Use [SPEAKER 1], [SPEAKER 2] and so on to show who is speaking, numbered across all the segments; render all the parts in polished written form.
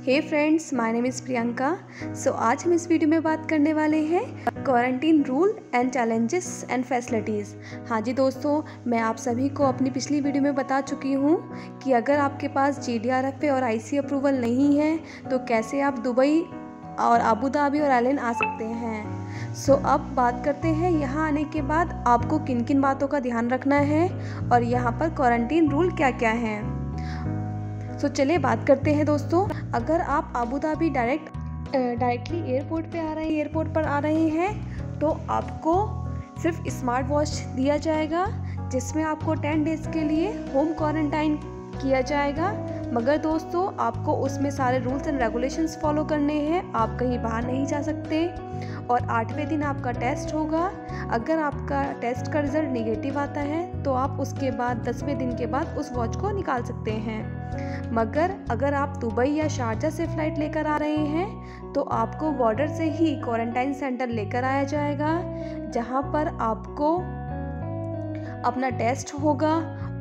[SPEAKER 1] Hey friends, my name is Priyanka. आज हम इस वीडियो में बात करने वाले हैं quarantine rule and challenges and facilities. हाँ जी दोस्तों, मैं आप सभी को अपनी पिछली वीडियो में बता चुकी हूँ कि अगर आपके पास GDRF और IC अप्रूवल नहीं है तो कैसे आप दुबई और अबू धाबी और आइलैंड आ सकते हैं। अब बात करते हैं यहाँ आने के बाद आपको किन किन बातों का ध्यान रखना है और यहाँ पर क्वारंटीन रूल क्या क्या हैं। चलिए बात करते हैं दोस्तों। अगर आप अबू धाबी डायरेक्टली एयरपोर्ट पर आ रहे हैं तो आपको सिर्फ स्मार्ट वॉच दिया जाएगा, जिसमें आपको 10 डेज़ के लिए होम क्वारंटाइन किया जाएगा। मगर दोस्तों, आपको उसमें सारे रूल्स एंड रेगुलेशंस फॉलो करने हैं। आप कहीं बाहर नहीं जा सकते और 8वें दिन आपका टेस्ट होगा। अगर आपका टेस्ट का रिज़ल्ट नेगेटिव आता है तो आप उसके बाद 10वें दिन के बाद उस वॉच को निकाल सकते हैं। मगर अगर आप दुबई या शारजा से फ़्लाइट लेकर आ रहे हैं तो आपको बॉर्डर से ही क्वारंटाइन सेंटर लेकर आया जाएगा, जहां पर आपको अपना टेस्ट होगा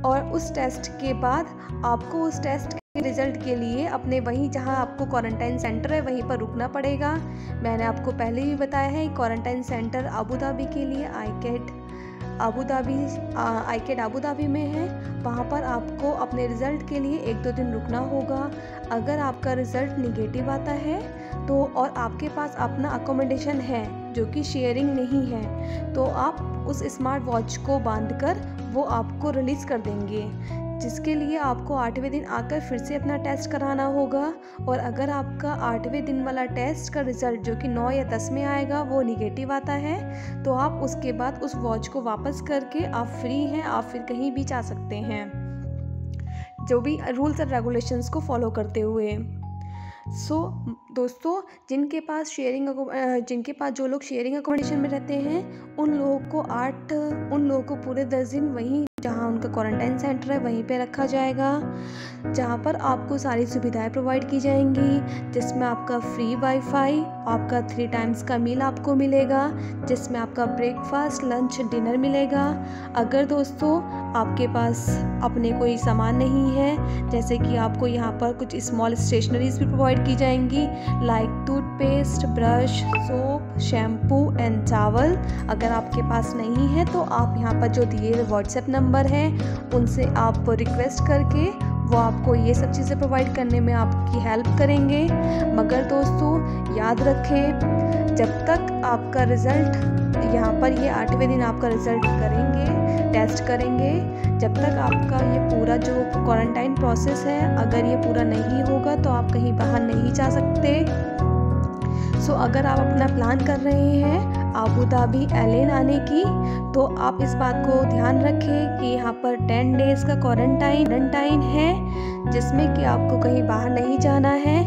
[SPEAKER 1] और उस टेस्ट के बाद आपको उस टेस्ट के रिज़ल्ट के लिए अपने वहीं जहां आपको क्वारंटाइन सेंटर है वहीं पर रुकना पड़ेगा। मैंने आपको पहले भी बताया है, क्वारंटाइन सेंटर अबू धाबी के लिए आईकेट अबू धाबी में है। वहाँ पर आपको अपने रिज़ल्ट के लिए 1-2 दिन रुकना होगा। अगर आपका रिज़ल्ट निगेटिव आता है तो और आपके पास अपना अकोमोडेशन है जो कि शेयरिंग नहीं है, तो आप उस स्मार्ट वॉच को बांधकर वो आपको रिलीज़ कर देंगे, जिसके लिए आपको 8वें दिन आकर फिर से अपना टेस्ट कराना होगा। और अगर आपका 8वें दिन वाला टेस्ट का रिज़ल्ट जो कि 9 या 10 में आएगा वो निगेटिव आता है तो आप उसके बाद उस वॉच को वापस करके आप फ्री हैं, आप फिर कहीं भी जा सकते हैं, जो भी रूल्स एंड रेगुलेशंस को फॉलो करते हुए। दोस्तों, जिनके पास जो लोग शेयरिंग अकोमोडेशन में रहते हैं उन लोगों को पूरे 10 दिन वहीं जहां उनका क्वारंटाइन सेंटर है वहीं पे रखा जाएगा, जहां पर आपको सारी सुविधाएं प्रोवाइड की जाएंगी, जिसमें आपका फ्री वाईफाई, आपका 3 टाइम्स का मील आपको मिलेगा, जिसमें आपका ब्रेकफास्ट, लंच, डिनर मिलेगा। अगर दोस्तों आपके पास अपने कोई सामान नहीं है, जैसे कि आपको यहाँ पर कुछ स्मॉल स्टेशनरीज भी प्रोवाइड की जाएंगी, like toothpaste, brush, soap, shampoo and towel. अगर आपके पास नहीं है तो आप यहाँ पर जो दिए हुए व्हाट्सएप नंबर है उनसे आप रिक्वेस्ट करके वो आपको ये सब चीज़ें प्रोवाइड करने में आपकी हेल्प करेंगे। मगर दोस्तों याद रखें, जब तक आपका रिज़ल्ट यहाँ पर ये 8वें दिन आपका रिज़ल्ट टेस्ट करेंगे, जब तक आपका ये पूरा जो क्वारंटाइन प्रोसेस है अगर ये पूरा नहीं होगा तो आप कहीं बाहर नहीं जा सकते। अगर आप अपना प्लान कर रहे हैं अबू धाबी आइलैंड आने की तो आप इस बात को ध्यान रखें कि यहाँ पर 10 डेज़ का क्वारंटाइन है, जिसमें कि आपको कहीं बाहर नहीं जाना है।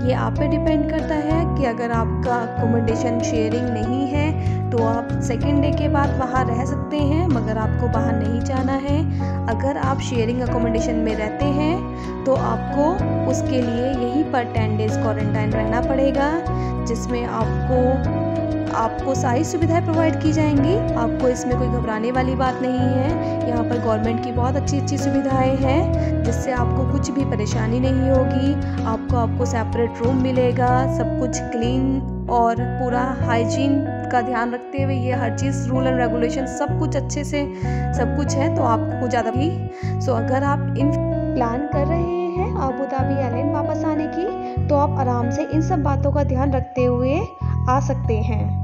[SPEAKER 1] ये आप पे डिपेंड करता है कि अगर आपका अकोमोडेशन शेयरिंग नहीं है तो आप 2nd डे के बाद वहाँ रह सकते हैं, मगर आपको बाहर नहीं जाना है। अगर आप शेयरिंग अकोमोडेशन में रहते हैं तो आपको उसके लिए यहीं पर 10 डेज़ क्वारंटाइन रहना पड़ेगा, जिसमें आपको सारी सुविधाएं प्रोवाइड की जाएंगी। आपको इसमें कोई घबराने वाली बात नहीं है। यहाँ पर गवर्नमेंट की बहुत अच्छी सुविधाएं हैं, जिससे आपको कुछ भी परेशानी नहीं होगी। आपको सेपरेट रूम मिलेगा, सब कुछ क्लीन और पूरा हाइजीन का ध्यान रखते हुए ये हर चीज़ रूल एंड रेगुलेशन सब कुछ अच्छे से सब कुछ है, तो आपको ज़्यादा भी अगर आप इन प्लान कर रहे हैं अबू धाबी आइलैंड वापस आने की तो आप आराम से इन सब बातों का ध्यान रखते हुए आ सकते हैं।